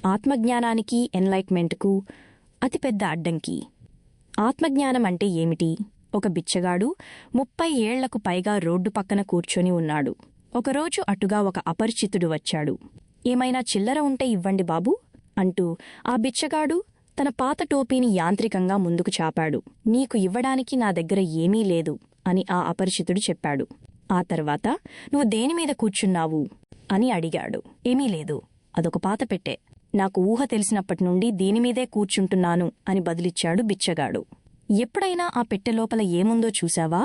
ఆత్మజ్ఞానానికి, ఎన్లైట్మెంట్కు అతిపెద్ద అడ్డంకి. ఆత్మజ్ఞానం అంటే ఏమిటి? ఒక బిచ్చగాడు 30 ఏళ్లకు పైగా రోడ్డు పక్కన కూర్చొని ఉన్నాడు. ఒకరోజు అటుగా ఒక అపరిచితుడు వచ్చాడు. ఏమైనా చిల్లర ఉంటే ఇవ్వండి బాబూ అంటూ ఆ బిచ్చగాడు తన పాత టోపీని యాంత్రికంగా ముందుకు చాపాడు. నీకు ఇవ్వడానికి నా దగ్గర ఏమీ లేదు అని ఆ అపరిచితుడు చెప్పాడు. ఆ తర్వాత నువ్వు దేనిమీద కూర్చున్నావు అని అడిగాడు. ఏమీ లేదు, అదొక పాత పెట్టె. నాకు ఊహ తెలిసినప్పటినుండి దీనిమీదే కూర్చుంటున్నాను అని బదులిచ్చాడు బిచ్చగాడు. ఎప్పుడైనా ఆ పెట్టె లోపల ఏముందో చూశావా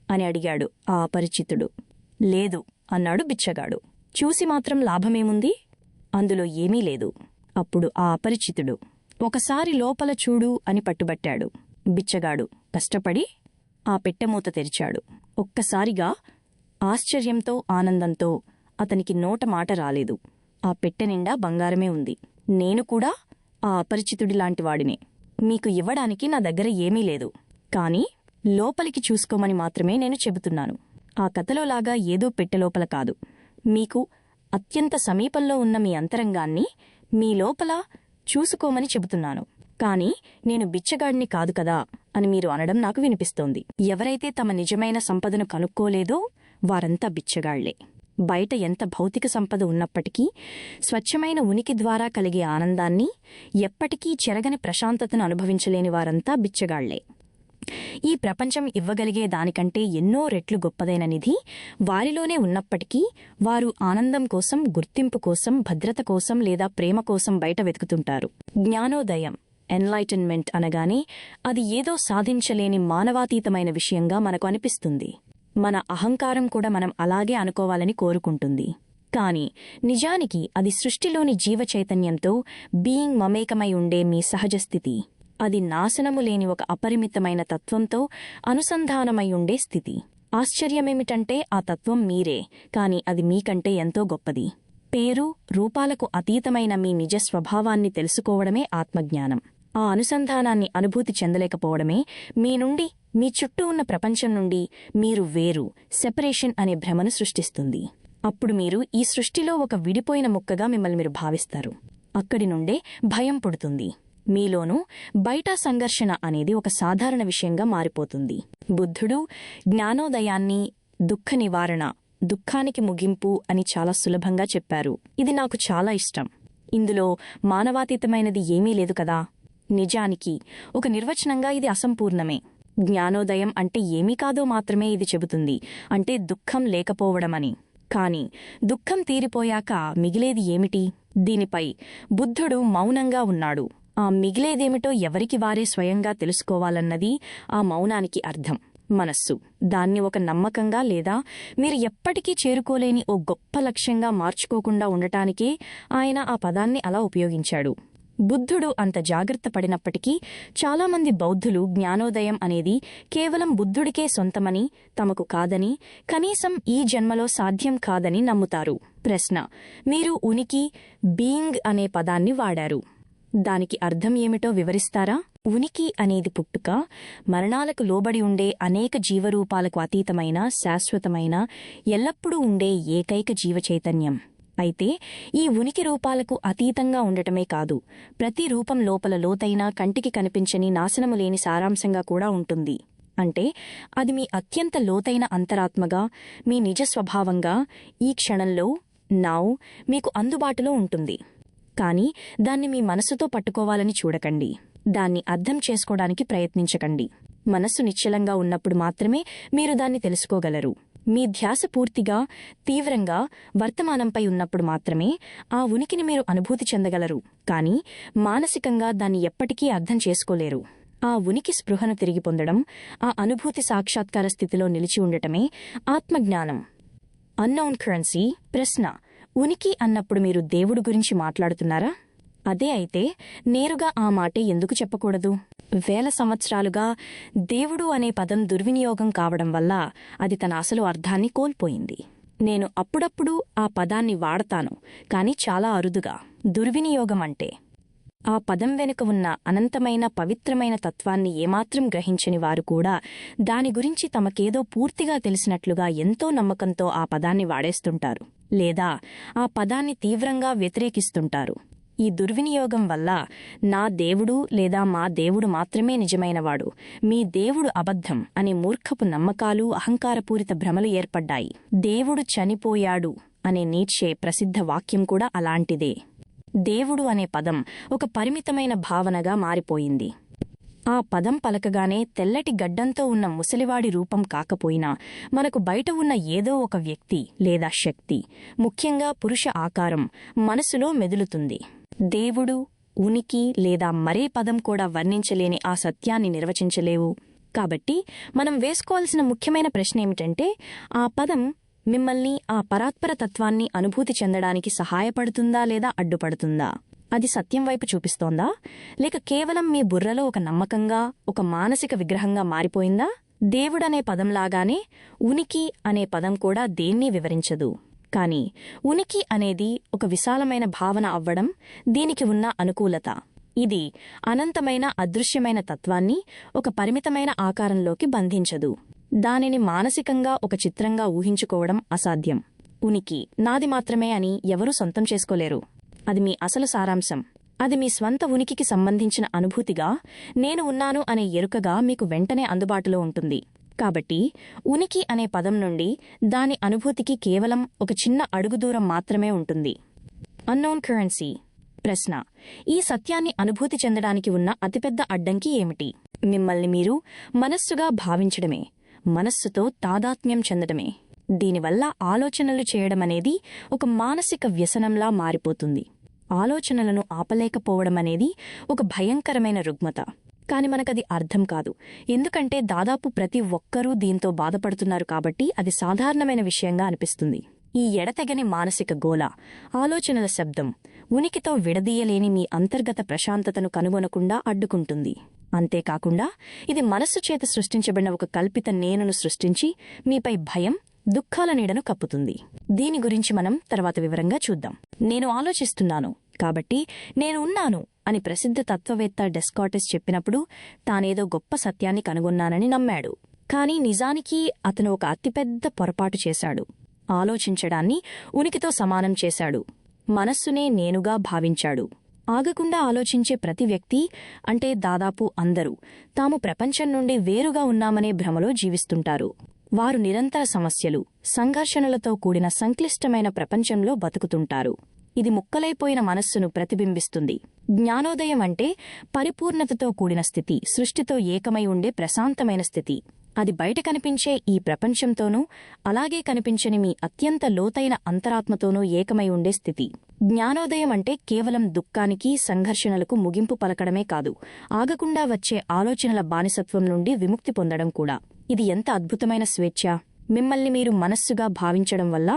అని అడిగాడు ఆ అపరిచితుడు. లేదు అన్నాడు బిచ్చగాడు. చూసి మాత్రం లాభమేముంది? అందులో ఏమీ లేదు. అప్పుడు ఆ అపరిచితుడు ఒకసారి లోపల చూడు అని పట్టుబట్టాడు. బిచ్చగాడు కష్టపడి ఆ పెట్టెమూత తెరిచాడు. ఒక్కసారిగా ఆశ్చర్యంతో, ఆనందంతో అతనికి నోట మాట రాలేదు. ఆ పెట్టె నిండా బంగారమే ఉంది. నేను కూడా ఆ అపరిచితుడిలాంటివాడినే. మీకు ఇవ్వడానికి నా దగ్గర ఏమీ లేదు, కాని లోపలికి చూసుకోమని మాత్రమే నేను చెబుతున్నాను. ఆ కథలోలాగా ఏదో పెట్టెలోపల కాదు, మీకు అత్యంత సమీపంలో ఉన్న మీ అంతరంగాన్ని మీ లోపల చూసుకోమని చెబుతున్నాను. కాని నేను బిచ్చగాడిని కాదు కదా అని మీరు అనడం నాకు వినిపిస్తోంది. ఎవరైతే తమ నిజమైన సంపదను కనుక్కోలేదో వారంతా బిచ్చగాళ్లే. బయట ఎంత భౌతిక సంపద ఉన్నప్పటికీ స్వచ్ఛమైన ఉనికి ద్వారా కలిగే ఆనందాన్ని, ఎప్పటికీ చెరగని ప్రశాంతతను అనుభవించలేని వారంతా బిచ్చగాళ్లే. ఈ ప్రపంచం ఇవ్వగలిగే దానికంటే ఎన్నో రెట్లు గొప్పదైన నిధి వారిలోనే ఉన్నప్పటికీ వారు ఆనందం కోసం, గుర్తింపు కోసం, భద్రత కోసం లేదా ప్రేమ కోసం బయట వెతుకుతుంటారు. జ్ఞానోదయం, ఎన్లైటన్మెంట్ అనగానే అది ఏదో సాధించలేని మానవాతీతమైన విషయంగా మనకు అనిపిస్తుంది. మన అహంకారం కూడా మనం అలాగే అనుకోవాలని కోరుకుంటుంది. కాని నిజానికి అది సృష్టిలోని జీవచైతన్యంతో బీయింగ్ మమేకమై ఉండే మీ సహజస్థితి. అది నాశనము లేని ఒక అపరిమితమైన తత్వంతో అనుసంధానమై ఉండే స్థితి. ఆశ్చర్యమేమిటంటే ఆ తత్వం మీరే, కాని అది మీకంటే ఎంతో గొప్పది. పేరు, రూపాలకు అతీతమైన మీ నిజ స్వభావాన్ని తెలుసుకోవడమే ఆత్మజ్ఞానం. ఆ అనుసంధానాన్ని అనుభూతి చెందలేకపోవడమే మీ నుండి, మీ చుట్టూ ఉన్న ప్రపంచం నుండి మీరు వేరు, సెపరేషన్ అనే భ్రమను సృష్టిస్తుంది. అప్పుడు మీరు ఈ సృష్టిలో ఒక విడిపోయిన ముక్కగా మిమ్మల్ని మీరు భావిస్తారు. అక్కడి నుండే భయం పుడుతుంది. మీలోనూ బయట సంఘర్షణ అనేది ఒక సాధారణ విషయంగా మారిపోతుంది. బుద్ధుడు జ్ఞానోదయాన్ని దుఃఖ నివారణ, దుఃఖానికి ముగింపు అని చాలా సులభంగా చెప్పారు. ఇది నాకు చాలా ఇష్టం. ఇందులో మానవాతీతమైనది ఏమీ లేదు కదా. నిజానికి ఒక నిర్వచనంగా ఇది అసంపూర్ణమే. జ్ఞానోదయం అంటే ఏమీ కాదో మాత్రమే ఇది చెబుతుంది, అంటే దుఃఖం లేకపోవడమని. కాని దుఃఖం తీరిపోయాక మిగిలేది ఏమిటి? దీనిపై బుద్ధుడు మౌనంగా ఉన్నాడు. ఆ మిగిలేదేమిటో ఎవరికి వారే స్వయంగా తెలుసుకోవాలన్నది ఆ మౌనానికి అర్థం. మనస్సు దాన్ని ఒక నమ్మకంగా లేదా మీరు ఎప్పటికీ చేరుకోలేని ఓ గొప్ప లక్ష్యంగా మార్చుకోకుండా ఉండటానికే ఆయన ఆ పదాన్ని అలా ఉపయోగించాడు. బుద్ధుడు అంత జాగ్రత్త పడినప్పటికీ చాలామంది బౌద్ధులు జ్ఞానోదయం అనేది కేవలం బుద్ధుడికే సొంతమని, తమకు కాదని, కనీసం ఈ జన్మలో సాధ్యం కాదని నమ్ముతారు. ప్రశ్న: మీరు ఉనికి, బీయింగ్ అనే పదాన్ని వాడారు. దానికి అర్థం ఏమిటో వివరిస్తారా? ఉనికి అనేది పుట్టుక, మరణాలకు లోబడి ఉండే అనేక జీవరూపాలకు అతీతమైన, శాశ్వతమైన, ఎల్లప్పుడూ ఉండే ఏకైక జీవచైతన్యం. అయితే ఈ ఉనికి రూపాలకు అతీతంగా ఉండటమే కాదు, ప్రతి రూపం లోపల లోతైన, కంటికి కనిపించని, నాశనము లేని సారాంశంగా కూడా ఉంటుంది. అంటే అది మీ అత్యంత లోతైన అంతరాత్మగా, మీ నిజ స్వభావంగా ఈ క్షణంలో, నౌ మీకు అందుబాటులో ఉంటుంది. కాని దాన్ని మీ మనసుతో పట్టుకోవాలని చూడకండి. దాన్ని అర్థం చేసుకోవడానికి ప్రయత్నించకండి. మనస్సు నిశ్చలంగా ఉన్నప్పుడు మాత్రమే మీరు దాన్ని తెలుసుకోగలరు. మీ ధ్యాస పూర్తిగా, తీవ్రంగా వర్తమానంపై ఉన్నప్పుడు మాత్రమే ఆ ఉనికిని మీరు అనుభూతి చెందగలరు. కాని మానసికంగా దాన్ని ఎప్పటికీ అర్థం చేసుకోలేరు. ఆ ఉనికి స్పృహను తిరిగి పొందడం, ఆ అనుభూతి సాక్షాత్కార స్థితిలో నిలిచి ఉండటమే ఆత్మజ్ఞానం. Unknown currency. ప్రశ్న: ఉనికి అన్నప్పుడు మీరు దేవుడు గురించి మాట్లాడుతున్నారా? అదే అయితే నేరుగా ఆ మాటే ఎందుకు చెప్పకూడదు? వేల సంవత్సరాలుగా దేవుడు అనే పదం దుర్వినియోగం కావడం వల్ల అది తన అసలు అర్థాన్ని కోల్పోయింది. నేను అప్పుడప్పుడు ఆ పదాన్ని వాడతాను, కాని చాలా అరుదుగా. దుర్వినియోగం అంటే ఆ పదం వెనుక ఉన్న అనంతమైన, పవిత్రమైన తత్వాన్ని ఏమాత్రం గ్రహించని వారు కూడా దాని గురించి తమకేదో పూర్తిగా తెలిసినట్లుగా ఎంతో నమ్మకంతో ఆ పదాన్ని వాడేస్తుంటారు, లేదా ఆ పదాన్ని తీవ్రంగా వ్యతిరేకిస్తుంటారు. ఈ దుర్వినియోగం వల్ల నా దేవుడు లేదా మా దేవుడు మాత్రమే నిజమైనవాడు, మీ దేవుడు అబద్ధం అనే మూర్ఖపు నమ్మకాలు, అహంకారపూరిత భ్రమలు ఏర్పడ్డాయి. దేవుడు చనిపోయాడు అనే నీట్షే ప్రసిద్ధ వాక్యం కూడా అలాంటిదే. దేవుడు అనే పదం ఒక పరిమితమైన భావనగా మారిపోయింది. ఆ పదం పలకగానే తెల్లటి గడ్డంతో ఉన్న ముసలివాడి రూపం కాకపోయినా మనకు బయట ఉన్న ఏదో ఒక వ్యక్తి లేదా శక్తి, ముఖ్యంగా పురుష ఆకారం మనసులో మెదులుతుంది. దేవుడు, ఉనికి లేదా మరే పదం కూడా వర్ణించలేని ఆ సత్యాన్ని నిర్వచించలేవు. కాబట్టి మనం వేసుకోవాల్సిన ముఖ్యమైన ప్రశ్న ఏమిటంటే, ఆ పదం మిమ్మల్ని ఆ పరాత్పర తత్వాన్ని అనుభూతి చెందడానికి సహాయపడుతుందా లేదా అడ్డుపడుతుందా? అది సత్యం వైపు చూపిస్తోందా, లేక కేవలం మీ బుర్రలో ఒక నమ్మకంగా, ఒక మానసిక విగ్రహంగా మారిపోయిందా? దేవుడనే పదంలాగానే ఉనికి అనే పదం కూడా దేన్నీ వివరించదు. కాని ఉనికి అనేది ఒక విశాలమైన భావన అవ్వడం దీనికి ఉన్న అనుకూలత. ఇది అనంతమైన అదృశ్యమైన తత్వాన్ని ఒక పరిమితమైన ఆకారంలోకి బంధించదు. దానిని మానసికంగా ఒక చిత్రంగా ఊహించుకోవడం అసాధ్యం. ఉనికి నాది మాత్రమే అని ఎవరూ సొంతం చేసుకోలేరు. అది మీ అసలు సారాంశం. అది మీ స్వంత ఉనికికి సంబంధించిన అనుభూతిగా, నేను ఉన్నాను అనే ఎరుకగా మీకు వెంటనే అందుబాటులో ఉంటుంది. కాబట్టి ఉనికి అనే పదం నుండి దాని అనుభూతికి కేవలం ఒక చిన్న అడుగు దూరం మాత్రమే ఉంటుంది. Unknown currency. ప్రశ్న: ఈ సత్యాన్ని అనుభూతి చెందడానికి ఉన్న అతిపెద్ద అడ్డంకి ఏమిటి? మిమ్మల్ని మీరు మనస్సుగా భావించడమే, మనస్సుతో తాదాత్మ్యం చెందడమే. దీనివల్ల ఆలోచనలు చేయడమనేది ఒక మానసిక వ్యసనంలా మారిపోతుంది. ఆలోచనలను ఆపలేకపోవడమనేది ఒక భయంకరమైన రుగ్మత. కాని మనకది అర్థం కాదు, ఎందుకంటే దాదాపు ప్రతి ఒక్కరూ దీంతో బాధపడుతున్నారు కాబట్టి అది సాధారణమైన విషయంగా అనిపిస్తుంది. ఈ ఎడతెగని మానసిక గోల, ఆలోచనల శబ్దం ఉనికితో విడదీయలేని మీ అంతర్గత ప్రశాంతతను కనుగొనకుండా అడ్డుకుంటుంది. అంతేకాకుండా ఇది మనస్సు చేత సృష్టించబడిన ఒక కల్పిత నేనును సృష్టించి మీపై భయం, దుఃఖాల నీడను కప్పుతుంది. దీని గురించి మనం తర్వాత వివరంగా చూద్దాం. నేను ఆలోచిస్తున్నాను కాబట్టి నేను ఉన్నాను అని ప్రసిద్ధ తత్వవేత్త డెస్కార్టెస్ చెప్పినప్పుడు తానేదో గొప్ప సత్యాన్ని కనుగొన్నానని నమ్మాడు. కాని నిజానికి అతను ఒక అతిపెద్ద పొరపాటు చేశాడు. ఆలోచించడాన్ని ఉనికితో సమానం చేశాడు. మనస్సునే నేనుగా భావించాడు. ఆగకుండా ఆలోచించే ప్రతి వ్యక్తి, అంటే దాదాపు అందరూ, తాము ప్రపంచం నుండి వేరుగా ఉన్నామనే భ్రమలో జీవిస్తుంటారు. వారు నిరంతర సమస్యలు, సంఘర్షణలతో కూడిన సంక్లిష్టమైన ప్రపంచంలో బతుకుతుంటారు. ఇది ముక్కలైపోయిన మనస్సును ప్రతిబింబిస్తుంది. జ్ఞానోదయం అంటే పరిపూర్ణతతో కూడిన స్థితి, సృష్టితో ఏకమై ఉండే ప్రశాంతమైన స్థితి. అది బయట కనిపించే ఈ ప్రపంచంతోనూ, అలాగే కనిపించని మీ అత్యంత లోతైన అంతరాత్మతోనూ ఏకమై ఉండే స్థితి. జ్ఞానోదయం అంటే కేవలం దుఃఖానికి, సంఘర్షణలకు ముగింపు పలకడమే కాదు, ఆగకుండా వచ్చే ఆలోచనల బానిసత్వం నుండి విముక్తి పొందడం కూడా. ఇది ఎంత అద్భుతమైన స్వేచ్ఛ! మిమ్మల్ని మీరు మనస్సుగా భావించడం వల్ల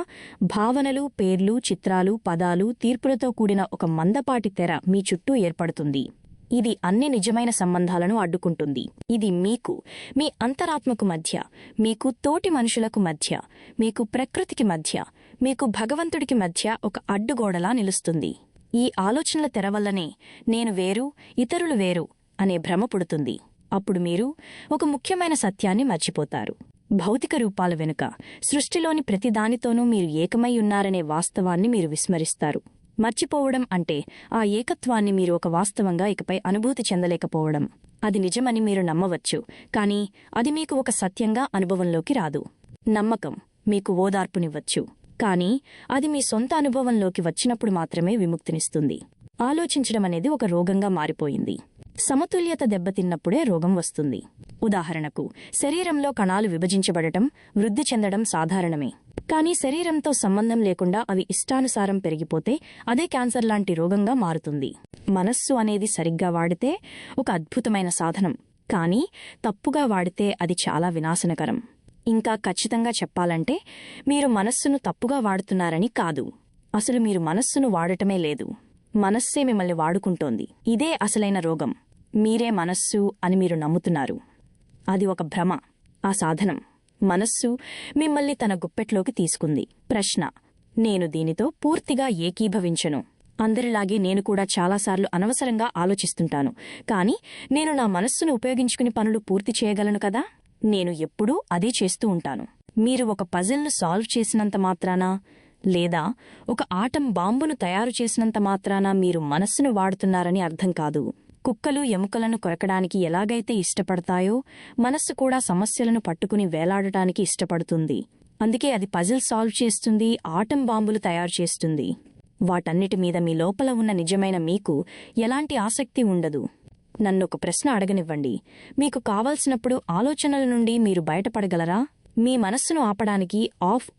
భావనలు, పేర్లు, చిత్రాలు, పదాలు, తీర్పులతో కూడిన ఒక మందపాటి తెర మీ చుట్టూ ఏర్పడుతుంది. ఇది అన్ని నిజమైన సంబంధాలను అడ్డుకుంటుంది. ఇది మీకు, మీ అంతరాత్మకు మధ్య, మీకు తోటి మనుషులకు మధ్య, మీకు ప్రకృతికి మధ్య, మీకు భగవంతుడికి మధ్య ఒక అడ్డుగోడలా నిలుస్తుంది. ఈ ఆలోచనల తెర వల్లనే నేను వేరు, ఇతరులు వేరు అనే భ్రమ పుడుతుంది. అప్పుడు మీరు ఒక ముఖ్యమైన సత్యాన్ని మర్చిపోతారు. భౌతిక రూపాల వెనుక, సృష్టిలోని ప్రతిదానితోనూ మీరు ఏకమై ఉన్నారనే వాస్తవాన్ని మీరు విస్మరిస్తారు. మర్చిపోవడం అంటే ఆ ఏకత్వాన్ని మీరు ఒక వాస్తవంగా ఇకపై అనుభూతి చెందలేకపోవడం. అది నిజమని మీరు నమ్మవచ్చు, కానీ అది మీకు ఒక సత్యంగా అనుభవంలోకి రాదు. నమ్మకం మీకు ఓదార్పునివ్వచ్చు, కానీ అది మీ సొంత అనుభవంలోకి వచ్చినప్పుడు మాత్రమే విముక్తినిస్తుంది. ఆలోచించడం అనేది ఒక రోగంగా మారిపోయింది. సమతుల్యత దెబ్బతిన్నప్పుడే రోగం వస్తుంది. ఉదాహరణకు, శరీరంలో కణాలు విభజించబడటం, వృద్ధి చెందడం సాధారణమే. కానీ శరీరంతో సంబంధం లేకుండా అవి ఇష్టానుసారం పెరిగిపోతే అదే క్యాన్సర్ లాంటి రోగంగా మారుతుంది. మనస్సు అనేది సరిగ్గా వాడితే ఒక అద్భుతమైన సాధనం, కానీ తప్పుగా వాడితే అది చాలా వినాశనకరం. ఇంకా ఖచ్చితంగా చెప్పాలంటే, మీరు మనస్సును తప్పుగా వాడుతున్నారని కాదు, అసలు మీరు మనస్సును వాడటమే లేదు. మనస్సే మిమ్మల్ని వాడుకుంటోంది. ఇదే అసలైన రోగం. మీరే మనస్సు అని మీరు నమ్ముతున్నారు. అది ఒక భ్రమ. ఆ సాధనం, మనస్సు, మిమ్మల్ని తన గుప్పెట్లోకి తీసుకుంది. ప్రశ్న: నేను దీనితో పూర్తిగా ఏకీభవించను. అందరిలాగే నేను కూడా చాలాసార్లు అనవసరంగా ఆలోచిస్తుంటాను. కానీ నేను నా మనస్సును ఉపయోగించుకుని పనులు పూర్తి చేయగలను కదా. నేను ఎప్పుడూ అదే చేస్తూ ఉంటాను. మీరు ఒక పజిల్ను సాల్వ్ చేసినంత మాత్రాన, లేదా ఒక ఆటం బాంబును తయారు చేసినంత మాత్రాన మీరు మనస్సును వాడుతున్నారని అర్థం కాదు. కుక్కలు ఎముకలను కొరకడానికి ఎలాగైతే ఇష్టపడతాయో మనస్సు కూడా సమస్యలను పట్టుకుని వేలాడటానికి ఇష్టపడుతుంది. అందుకే అది పజిల్ సాల్వ్ చేస్తుంది, ఆటం బాంబులు తయారు చేస్తుంది. వాటన్నిటి మీద మీ లోపల ఉన్న నిజమైన మీకు ఎలాంటి ఆసక్తి ఉండదు. నన్నొక ప్రశ్న అడగనివ్వండి. మీకు కావలసినప్పుడు ఆలోచనల నుండి మీరు బయటపడగలరా? మీ మనస్సును ఆపడానికి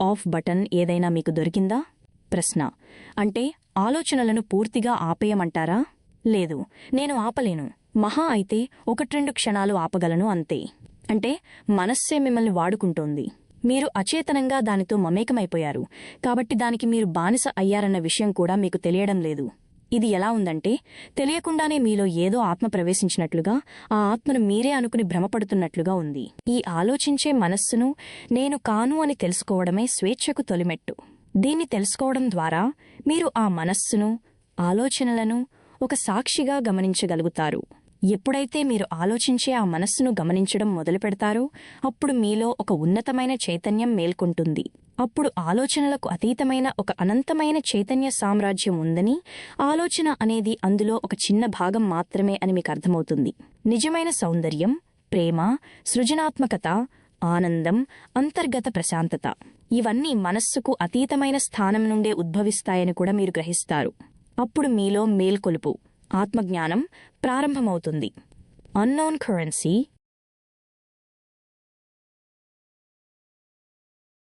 ఆఫ్ బటన్ ఏదైనా మీకు దొరికిందా? ప్రశ్న: అంటే ఆలోచనలను పూర్తిగా ఆపేయమంటారా? లేదు, నేను ఆపలేను. మహా అయితే 1-2 క్షణాలు ఆపగలను, అంతే. అంటే మనస్సే మిమ్మల్ని వాడుకుంటోంది. మీరు అచేతనంగా దానితో మమేకమైపోయారు. కాబట్టి దానికి మీరు బానిస అయ్యారన్న విషయం కూడా మీకు తెలియడం లేదు. ఇది ఎలా ఉందంటే, తెలియకుండానే మీలో ఏదో ఆత్మ ప్రవేశించినట్లుగా, ఆ ఆత్మను మీరే అనుకుని భ్రమపడుతున్నట్లుగా ఉంది. ఈ ఆలోచించే మనస్సును నేను కాను అని తెలుసుకోవడమే స్వేచ్ఛకు తొలిమెట్టు. దీన్ని తెలుసుకోవడం ద్వారా మీరు ఆ మనస్సును, ఆలోచనలను ఒక సాక్షిగా గమనించగలుగుతారు. ఎప్పుడైతే మీరు ఆలోచించే ఆ మనస్సును గమనించడం మొదలుపెడతారో అప్పుడు మీలో ఒక ఉన్నతమైన చైతన్యం మేల్కొంటుంది. అప్పుడు ఆలోచనలకు అతీతమైన ఒక అనంతమైన చైతన్య సామ్రాజ్యం ఉందని, ఆలోచన అనేది అందులో ఒక చిన్న భాగం మాత్రమే అని మీకు అర్థమవుతుంది. నిజమైన సౌందర్యం, ప్రేమ, సృజనాత్మకత, ఆనందం, అంతర్గత ప్రశాంతత ఇవన్నీ మనస్సుకు అతీతమైన స్థానం నుండే ఉద్భవిస్తాయని కూడా మీరు గ్రహిస్తారు. అప్పుడు మీలో మేల్కొలుపు, ఆత్మజ్ఞానం ప్రారంభమవుతుంది. Unknown currency